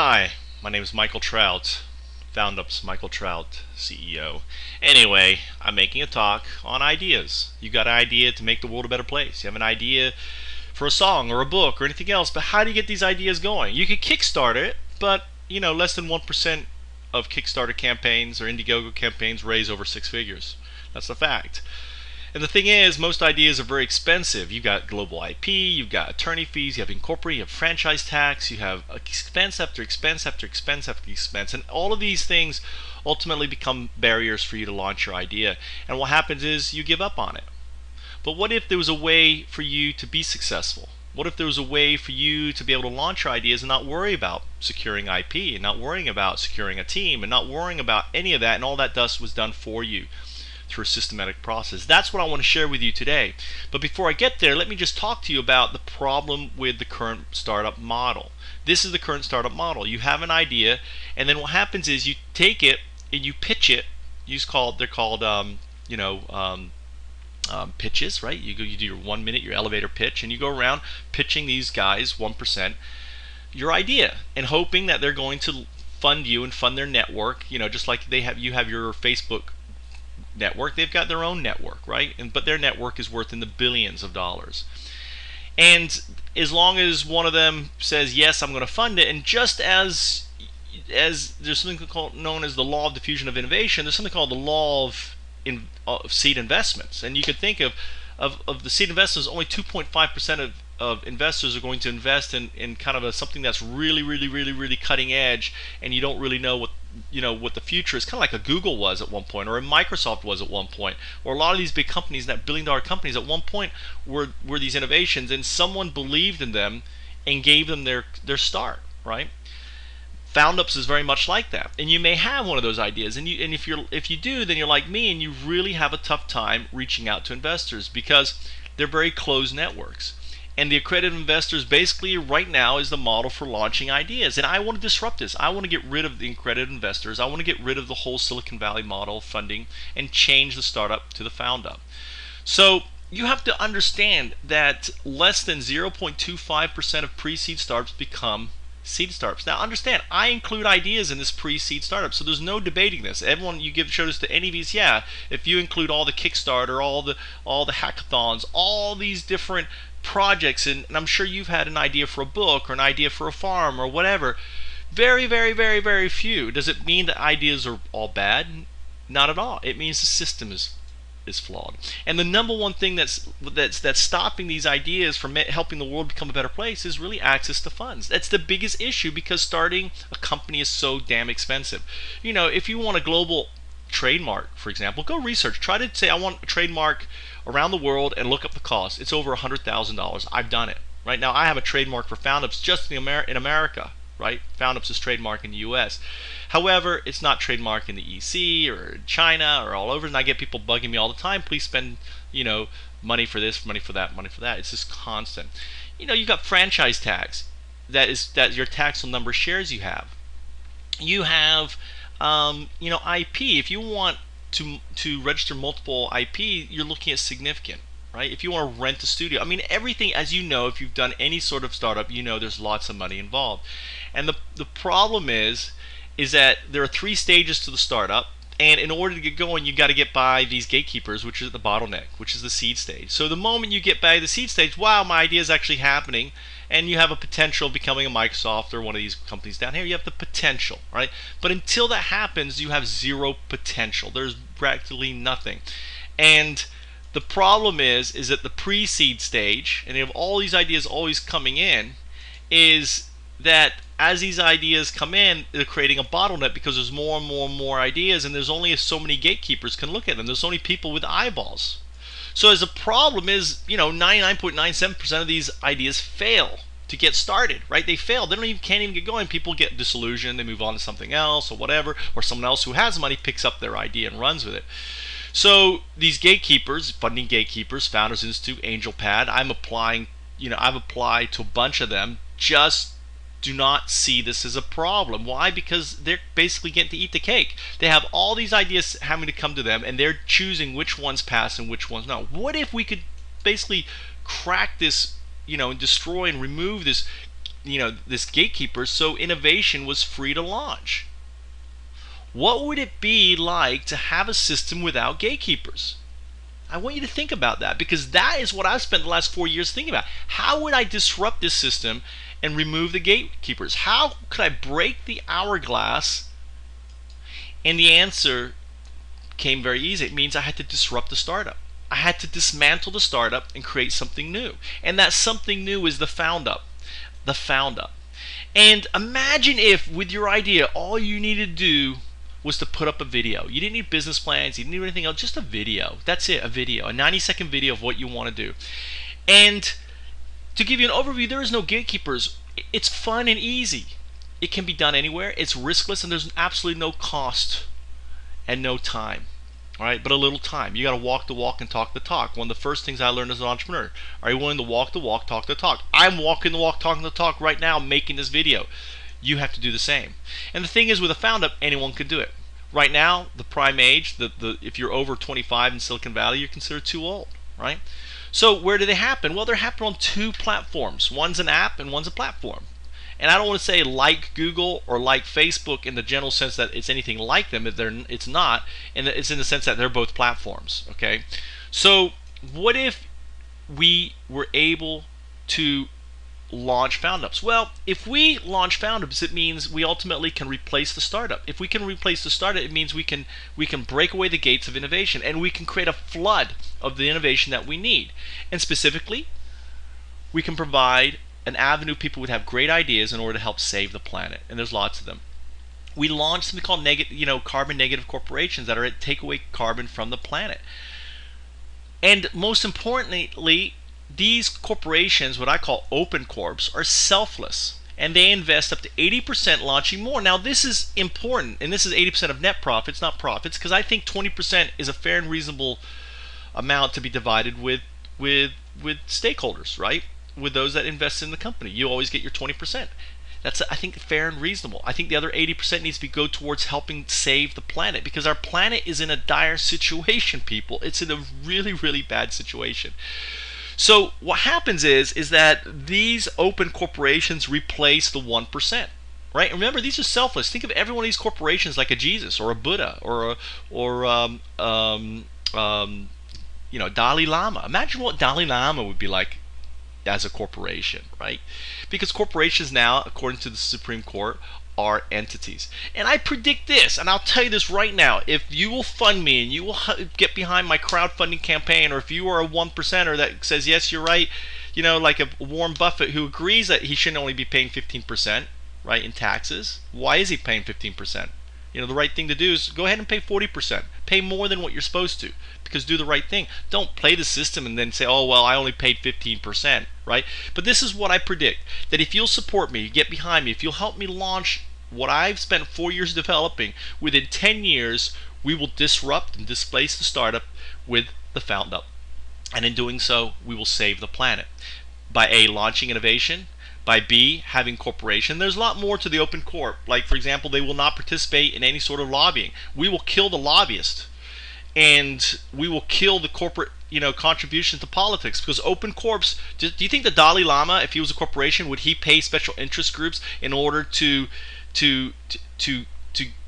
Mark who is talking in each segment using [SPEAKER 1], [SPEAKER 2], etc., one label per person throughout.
[SPEAKER 1] Hi, my name is Michael Trout, foundups Michael Trout, CEO. Anyway, I'm making a talk on ideas. You got an idea to make the world a better place. You have an idea for a song or a book or anything else, but how do you get these ideas going? You could Kickstarter it, but less than 1% of Kickstarter campaigns or Indiegogo campaigns raise over six figures. That's a fact. And the thing is, most ideas are very expensive. You've got global IP, you've got attorney fees, you have incorporate, you have franchise tax, you have expense after expense after expense after expense. And all of these things ultimately become barriers for you to launch your idea. And what happens is you give up on it. But what if there was a way for you to be successful? What if there was a way for you to be able to launch your ideas and not worry about securing IP and not worrying about securing a team and not worrying about any of that, and all that dust was done for you through a systematic process? That's what I want to share with you today. But before I get there, let me just talk to you about the problem with the current startup model. This is the current startup model. You have an idea, and then what happens is you take it and you pitch it. They're called pitches, right? You do your 1 minute, your elevator pitch, and you go around pitching these guys 1% your idea and hoping that they're going to fund you and fund their network. Just like you have your Facebook network, they've got their own network, right? But their network is worth in the billions of dollars. And as long as one of them says yes, I'm going to fund it, and just as there's something known as the law of diffusion of innovation, there's something called the law of seed investments. And you could think of the seed investments, only 2.5% of investors are going to invest in kind of something that's really cutting edge, and you don't really know what the future is. Kind of like a Google was at one point, or a Microsoft was at one point, or a lot of these big companies, that billion-dollar companies at one point were these innovations, and someone believed in them and gave them their start, right? Foundups is very much like that, and you may have one of those ideas, and if you do, then you're like me, and you really have a tough time reaching out to investors because they're very closed networks. And the accredited investors basically right now is the model for launching ideas. And I want to disrupt this. I want to get rid of the accredited investors. I want to get rid of the whole Silicon Valley model of funding and change the startup to the foundup. So you have to understand that less than 0.25% of pre-seed startups become seed startups. Now understand, I include ideas in this pre-seed startup, so there's no debating this. Everyone, show this to any VC, yeah, if you include all the Kickstarter, all the hackathons, all these different projects, and I'm sure you've had an idea for a book or an idea for a farm or whatever. Very few. Does it mean that ideas are all bad? Not at all. It means the system is flawed. And the number one thing that's stopping these ideas from helping the world become a better place is really access to funds. That's the biggest issue, because starting a company is so damn expensive. If you want a global trademark, for example, go research. Try to say I want a trademark around the world and look up the cost. It's over $100,000. I've done it. Right now I have a trademark for foundups just in America. Right? Foundups is trademark in the US. However, it's not trademark in the EC or China or all over. And I get people bugging me all the time. Please spend, money for this, money for that, money for that. It's just constant. You've got franchise tax. That your tax on number of shares you have. You have, IP. If you want to register multiple IP, you're looking at significant. Right? If you want to rent a studio, everything, as you know, if you've done any sort of startup, there's lots of money involved. And the problem is that there are 3 stages to the startup, and in order to get going, you got to get by these gatekeepers, which is the bottleneck, which is the seed stage. So the moment you get by the seed stage, wow, my idea is actually happening, and you have a potential of becoming a Microsoft or one of these companies down here. You have the potential, right? But until that happens, you have zero potential. There's practically nothing. And the problem is that the pre-seed stage, and you have all these ideas always coming in, is that as these ideas come in, they're creating a bottleneck because there's more and more ideas, and there's only so many gatekeepers can look at them. There's only people with eyeballs. So as a problem is, 99.97% of these ideas fail to get started, right? They fail. They can't even get going. People get disillusioned. They move on to something else or whatever, or someone else who has money picks up their idea and runs with it. So these gatekeepers, funding gatekeepers, Founders Institute, AngelPad, I've applied to a bunch of them, just do not see this as a problem. Why? Because they're basically getting to eat the cake. They have all these ideas having to come to them, and they're choosing which ones pass and which ones not. What if we could basically crack this, and destroy and remove this, this Gatekeepers, so innovation was free to launch. What would it be like to have a system without gatekeepers? I want you to think about that, because that is what I've spent the last 4 years thinking about. How would I disrupt this system and remove the gatekeepers? How could I break the hourglass? And the answer came very easy. It means I had to disrupt the startup. I had to dismantle the startup and create something new. And that something new is the foundup. The foundup. And imagine if, with your idea, all you needed to do was to put up a video. You didn't need business plans, you didn't need anything else, just a video. That's it, a video, a 90-second video of what you want to do. And to give you an overview, there is no gatekeepers. It's fun and easy. It can be done anywhere. It's riskless, and there's absolutely no cost and no time. All right, but a little time. You got to walk the walk and talk the talk. One of the first things I learned as an entrepreneur. Are you willing to walk the walk, talk the talk? I'm walking the walk, talking the talk right now, making this video. You have to do the same. And the thing is, with a foundup, anyone could do it. Right now, the prime age, if you're over 25 in Silicon Valley, you're considered too old, right? So where do they happen? Well, they're happening on two platforms. One's an app and one's a platform. And I don't want to say like Google or like Facebook in the general sense that it's anything like them. It's not, and it's in the sense that they're both platforms. Okay, so what if we were able to launch foundups? Well, if we launch foundups, it means we ultimately can replace the startup. If we can replace the startup, it means we can break away the gates of innovation, and we can create a flood of the innovation that we need. And specifically, we can provide an avenue people would have great ideas in order to help save the planet, and there's lots of them. We launched something called carbon negative corporations that are take away carbon from the planet. And most importantly, these corporations, what I call open corps, are selfless, and they invest up to 80% launching more. Now this is important, and this is 80% of net profits, not profits, because I think 20% is a fair and reasonable amount to be divided with stakeholders, right? With those that invest in the company. You always get your 20%. That's, I think, fair and reasonable. I think the other 80% needs to go towards helping save the planet, because our planet is in a dire situation, people. It's in a really, really bad situation. So what happens is that these open corporations replace the 1%. Right? Remember, these are selfless. Think of every one of these corporations like a Jesus or a Buddha or Dalai Lama. Imagine what Dalai Lama would be like as a corporation, right? Because corporations now, according to the Supreme Court, are entities. And I predict this, and I'll tell you this right now: if you will fund me and you will get behind my crowdfunding campaign, or if you are a 1%er that says yes, you're right, like a Warren Buffett who agrees that he shouldn't only be paying 15%, right, in taxes. Why is he paying 15%? The right thing to do is go ahead and pay 40%. Pay more than what you're supposed to, because do the right thing. Don't play the system and then say, oh, well, I only paid 15%, right? But this is what I predict, that if you'll support me, get behind me, if you'll help me launch what I've spent 4 years developing, within 10 years, we will disrupt and displace the startup with the foundup. And in doing so, we will save the planet. By A, launching innovation, by B, having corporation. There's a lot more to the open corp. Like, for example, they will not participate in any sort of lobbying. We will kill the lobbyist, and we will kill the corporate contribution to politics, because open corps. Do you think the Dalai Lama, if he was a corporation, would he pay special interest groups in order to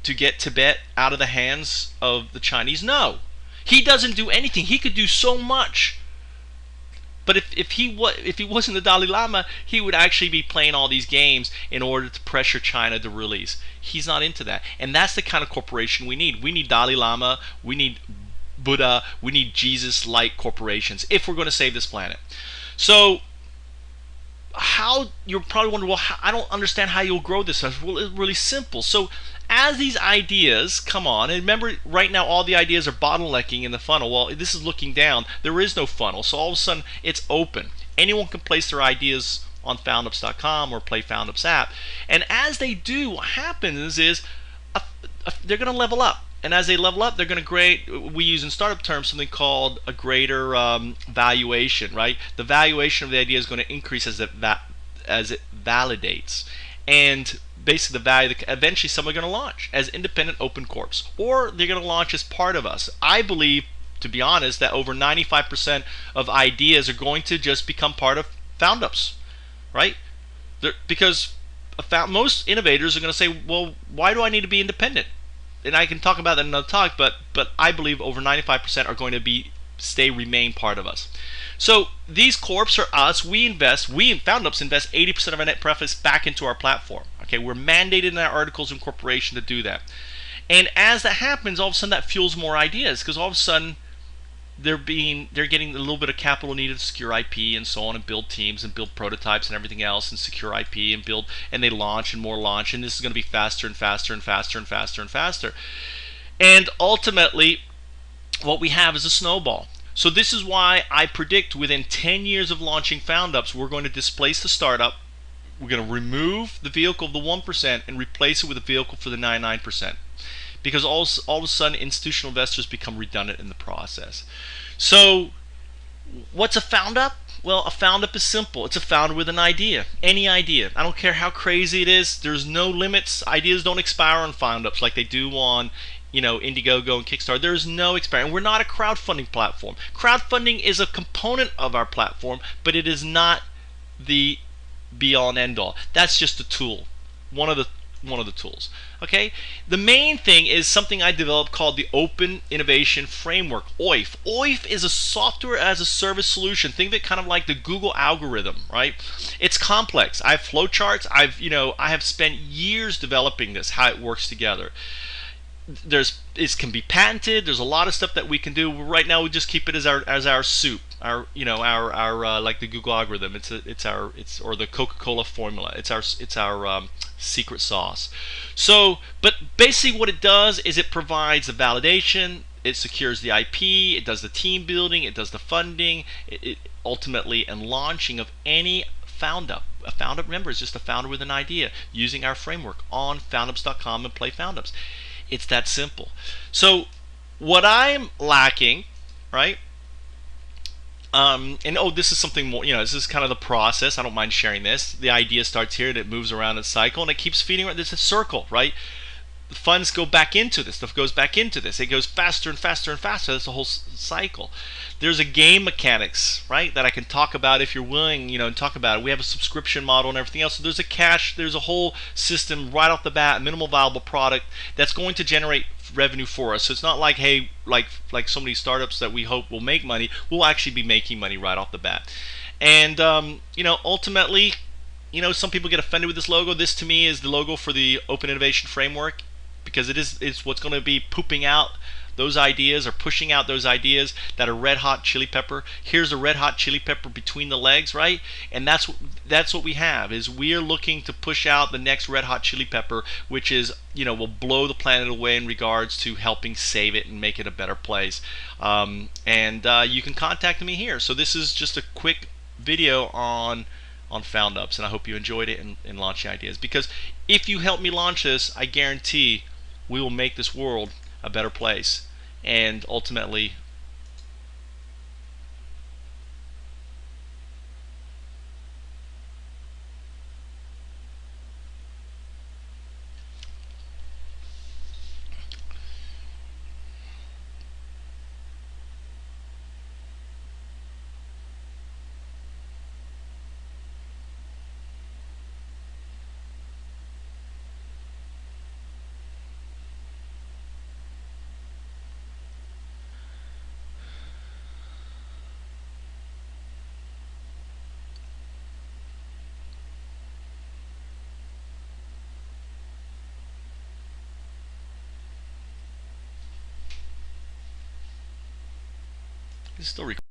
[SPEAKER 1] get Tibet out of the hands of the Chinese? No, he doesn't do anything. He could do so much. But if he wasn't the Dalai Lama, he would actually be playing all these games in order to pressure China to release. He's not into that. And that's the kind of corporation we need. We need Dalai Lama, we need Buddha, we need Jesus-like corporations if we're going to save this planet. So you're probably wondering, well, I don't understand how you'll grow this. Well, it's really simple. So as these ideas come on, and remember, right now all the ideas are bottlenecking in the funnel. Well, this is looking down. There is no funnel. So all of a sudden, it's open. Anyone can place their ideas on foundups.com or Play Foundups app. And as they do, what happens is they're going to level up. And as they level up, they're going to create, we use in startup terms, something called a greater valuation, right? The valuation of the idea is going to increase as it validates. And basically the value, eventually some are going to launch as independent open corps, or they're going to launch as part of us. I believe, to be honest, that over 95% of ideas are going to just become part of foundups, right? Because most innovators are going to say, well, why do I need to be independent? And I can talk about that in another talk, but I believe over 95% are going to remain part of us. So these corps are us. We in foundups invest 80% of our net profits back into our platform. Okay, we're mandated in our articles of incorporation to do that. And as that happens, all of a sudden that fuels more ideas, because all of a sudden they're getting a little bit of capital needed to secure IP and so on, and build teams and build prototypes and everything else, and secure IP and build, and they launch and more launch, and this is going to be faster and faster and faster and faster and faster. And ultimately, what we have is a snowball. So this is why I predict within 10 years of launching foundups, we're going to displace the startup. We're going to remove the vehicle of the 1% and replace it with a vehicle for the 99%. Because all of a sudden institutional investors become redundant in the process. So what's a foundup? Well, a foundup is simple. It's a founder with an idea. Any idea. I don't care how crazy it is. There's no limits. Ideas don't expire on foundups like they do on Indiegogo and Kickstarter. There's no experiment. And we're not a crowdfunding platform. Crowdfunding is a component of our platform, but it is not the be all and end all. That's just a tool. One of the tools. Okay? The main thing is something I developed called the Open Innovation Framework, OIF. OIF is a software as a service solution. Think of it kind of like the Google algorithm, right? It's complex. I have flowcharts. I have spent years developing this, how it works together. It can be patented. There's a lot of stuff that we can do. Right now, we just keep it as our soup, our like the Google algorithm. It's or the Coca-Cola formula. It's our secret sauce. So, but basically, what it does is it provides the validation. It secures the IP. It does the team building. It does the funding. It ultimately and launching of any foundup. A foundup, remember, is just a founder with an idea using our framework on foundups.com and play foundups. It's that simple. So what I'm lacking, right? This is something more. This is kind of the process. I don't mind sharing this. The idea starts here and it moves around in a cycle and it keeps feeding. There's a circle, right? The funds go back into this. Stuff goes back into this. It goes faster and faster and faster. That's the whole cycle. There's a game mechanics, right, that I can talk about if you're willing, and talk about it. We have a subscription model and everything else. So there's a whole system right off the bat, minimal viable product that's going to generate revenue for us. So it's not like, hey, like so many startups that we hope will make money. We'll actually be making money right off the bat. And ultimately, some people get offended with this logo. This to me is the logo for the Open Innovation Framework, because it's what's going to be pooping out those ideas or pushing out those ideas that are red hot chili pepper. Here's a red hot chili pepper between the legs, right? And that's what we have, is we're looking to push out the next red hot chili pepper, which is will blow the planet away in regards to helping save it and make it a better place. You can contact me here. So this is just a quick video on foundups, and I hope you enjoyed it in launching ideas, because if you help me launch this, I guarantee we will make this world a better place. And ultimately, it's still recording.